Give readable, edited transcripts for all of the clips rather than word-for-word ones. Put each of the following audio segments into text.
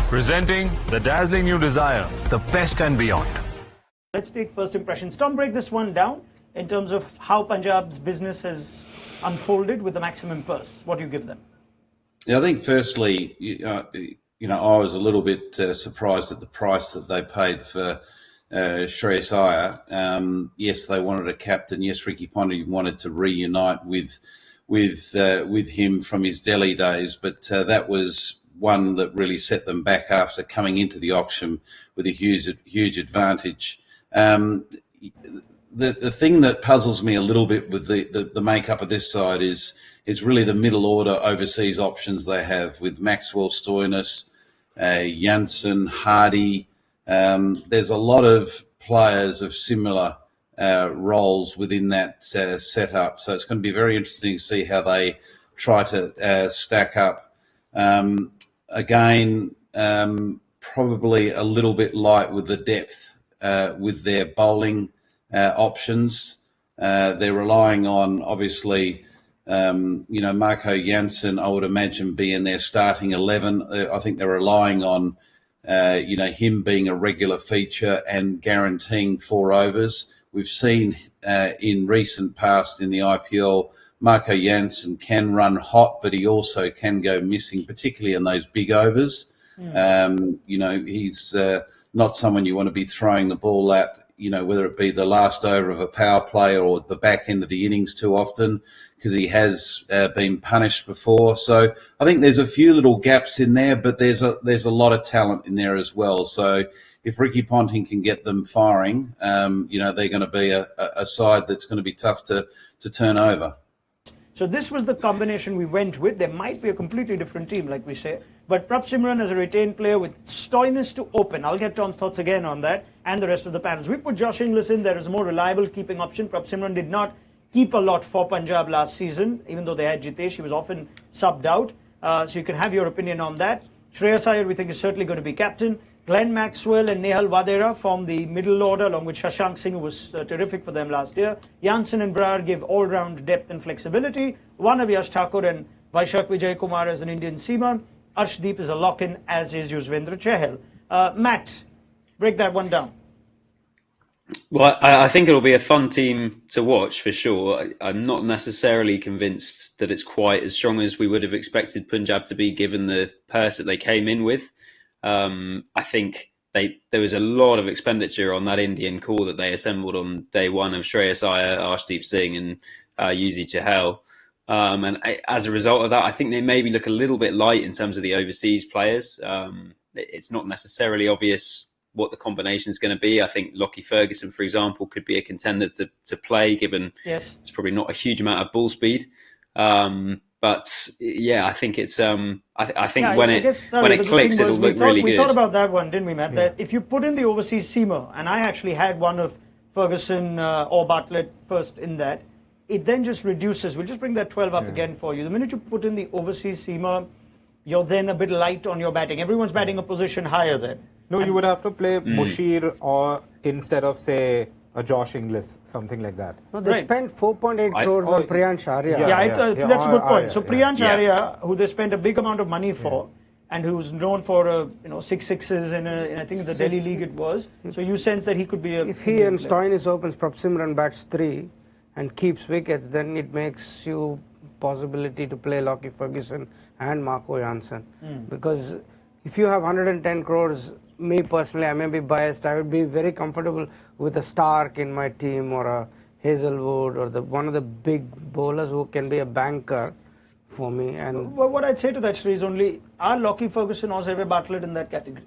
Presenting the dazzling new Desire, the best and beyond. Let's take first impressions. Tom, break this one down in terms of how Punjab's business has unfolded with the maximum purse. What do you give them? Yeah, I think firstly, I was a little bit surprised at the price that they paid for Shreyas Iyer. Yes, they wanted a captain. Yes, Ricky Ponting wanted to reunite with him from his Delhi days, but that was one that really set them back after coming into the auction with a huge advantage. The thing that puzzles me a little bit with the makeup of this side is really the middle order overseas options they have with Maxwell, Stoinis, Janssen, Hardy. There's a lot of players of similar roles within that setup, so it's going to be very interesting to see how they try to stack up. Again, probably a little bit light with the depth with their bowling options. They're relying on, obviously, Marco Jansen, I would imagine, being their starting 11. I think they're relying on, him being a regular feature and guaranteeing 4 overs. We've seen in recent past in the IPL, Marco Jansen can run hot, but he also can go missing, particularly in those big overs. He's not someone you want to be throwing the ball at, whether it be the last over of a power play or the back end of the innings too often, because he has been punished before. So I think there's a few little gaps in there, but there's a lot of talent in there as well. So if Ricky Ponting can get them firing, they're going to be a side that's going to be tough to turn over. So this was the combination we went with. There might be a completely different team, like we say. But Simran as a retained player with Stoinis to open. I'll get Tom's thoughts again on that and the rest of the panels. We put Josh Inglis in there as a more reliable keeping option. Simran did not keep a lot for Punjab last season, even though they had Jitesh. He was often subbed out. So you can have your opinion on that. Shreyas Iyer, we think, is certainly going to be captain. Glenn Maxwell and Nehal Vadera from the middle order, along with Shashank Singh, who was terrific for them last year. Janssen and Brar give all-round depth and flexibility. One of Yash Thakur and Vaishak Vijay Kumar as an Indian seaman. Arshdeep is a lock-in, as is Yuzvendra Chahal. Matt, break that one down. Well, I think it'll be a fun team to watch for sure. I'm not necessarily convinced that it's quite as strong as we would have expected Punjab to be, given the purse that they came in with. I think there was a lot of expenditure on that Indian core that they assembled on day one of Shreyas Iyer, Arshdeep Singh and Yuzi Chahal. And as a result of that, I think they maybe look a little bit light in terms of the overseas players. It's not necessarily obvious what the combination is going to be. I think Lockie Ferguson, for example, could be a contender to play, given it's probably not a huge amount of ball speed. But yeah, I think it's. I think when it clicks, it'll look really good. We thought about that one, didn't we, Matt? That if you put in the overseas seamer, and I actually had one of Ferguson or Bartlett first in that, it then just reduces. We'll just bring that 12 up again for you. The minute you put in the overseas seamer, you're then a bit light on your batting. Everyone's batting a position higher then. No, you would have to play Mushir or instead of, say, a Josh Inglis, something like that. No, they spent 4.8 crores on Priyansh Arya. That's a good point. So Priyansh Arya, who they spent a big amount of money for, and who's known for 6 sixes in I think the Delhi League it was. So you sense that he could be a. If he and Stoinis opens, Simran bats 3 and keeps wickets, then it makes you possibility to play Lockie Ferguson and Marco Jansen. Because if you have 110 crores. Me personally, I may be biased. I would be very comfortable with a Stark in my team or a Hazelwood or one of the big bowlers who can be a banker for me. And well, what I'd say to that, Sri, is only are Lockie Ferguson or Xavier Bartlett in that category?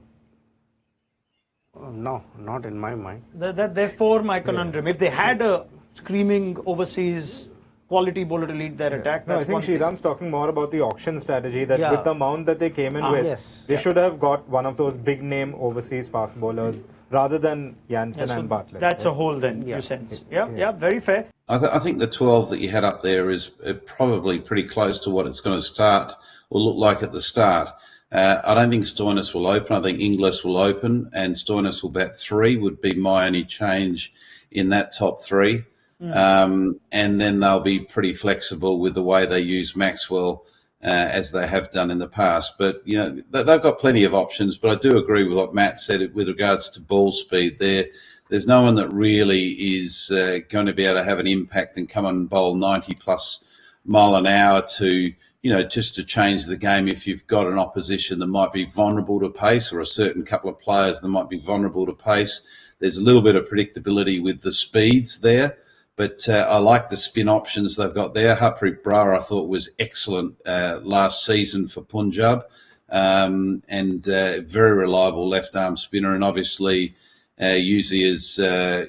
No, not in my mind. Therefore, my conundrum. If they had a screaming overseas quality bowler to lead their attack. No, I think Sriram's talking more about the auction strategy that with the amount that they came in with, they should have got one of those big name overseas fast bowlers rather than Jansen and Bartlett. That's a whole then, you sense. Yeah, very fair. I think the 12 that you had up there is probably pretty close to what it's going to start or look like at the start. I don't think Stoinis will open. I think Inglis will open and Stoinis will bat 3 would be my only change in that top 3. And then they'll be pretty flexible with the way they use Maxwell as they have done in the past. But, you know, they've got plenty of options. But I do agree with what Matt said with regards to ball speed. There's no one that really is going to be able to have an impact and come and bowl 90-plus mile an hour to, you know, just to change the game if you've got an opposition that might be vulnerable to pace or a certain couple of players that might be vulnerable to pace. There's a little bit of predictability with the speeds there. But I like the spin options they've got there. Harpreet Brar, I thought, was excellent last season for Punjab, and very reliable left-arm spinner. And obviously, Yuzi is,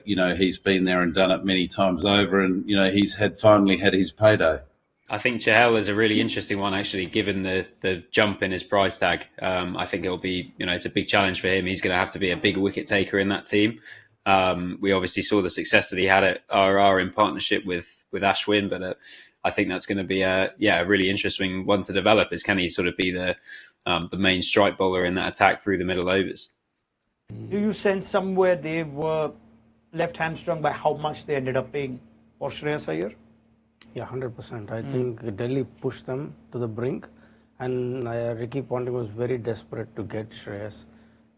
you know, he's been there and done it many times over, and, you know, he's finally had his payday. I think Chahal is a really interesting one, actually, given the jump in his price tag. I think it'll be, you know, it's a big challenge for him. He's going to have to be a big wicket taker in that team. We obviously saw the success that he had at RR in partnership with Ashwin, but I think that's going to be a really interesting one to develop. Is can he sort of be the main strike bowler in that attack through the middle overs? Do you sense somewhere they were left hamstrung by how much they ended up paying for Shreyas Iyer? Yeah, 100%. I think Delhi pushed them to the brink, and Ricky Ponting was very desperate to get Shreyas,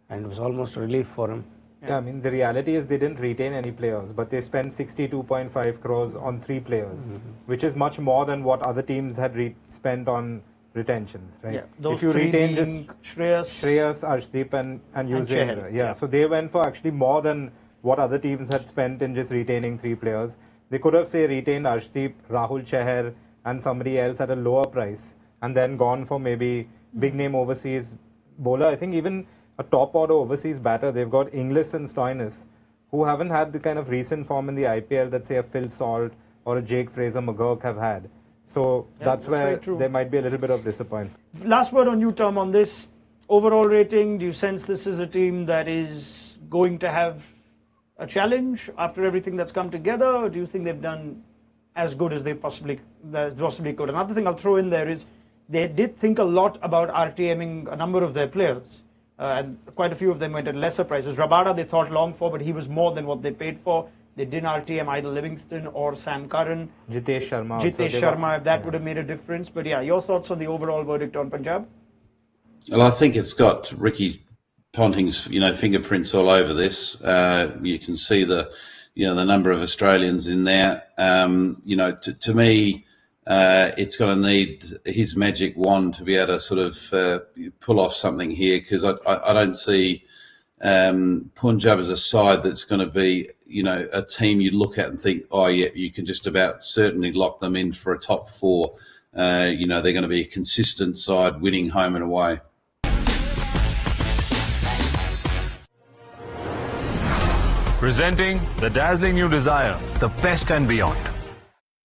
and it was almost relief for him. Yeah, I mean, the reality is they didn't retain any players, but they spent 62.5 crores on 3 players, which is much more than what other teams had spent on retentions, right? Yeah, those if you three retain being Shreyas, Arshdeep and Yuzvendra. Yeah, so they went for actually more than what other teams had spent in just retaining 3 players. They could have, say, retained Arshdeep, Rahul Chahar and somebody else at a lower price and then gone for maybe big name overseas bowler. I think even a top order overseas batter, they've got Inglis and Stoinis, who haven't had the kind of recent form in the IPL that, say, a Phil Salt or a Jake Fraser-McGurk have had. So that's where there might be a little bit of disappointment. Last word on you, Tom, on this. Overall rating, do you sense this is a team that is going to have a challenge after everything that's come together, or do you think they've done as good as they possibly could? Another thing I'll throw in there is they did think a lot about RTMing a number of their players. And quite a few of them went at lesser prices. Rabada they thought long for, but he was more than what they paid for. They didn't RTM either Livingston or Sam Curran. Jitesh Sharma. If that would have made a difference. But yeah, your thoughts on the overall verdict on Punjab? Well, I think it's got Ricky Ponting's, you know, fingerprints all over this. You can see the number of Australians in there. You know, to me, it's going to need his magic wand to be able to sort of pull off something here, because I don't see Punjab as a side that's going to be, you know, a team you look at and think, oh yeah, you can just about certainly lock them in for a top 4. You know, they're going to be a consistent side, winning home and away. Presenting the dazzling new Desire, the best and beyond.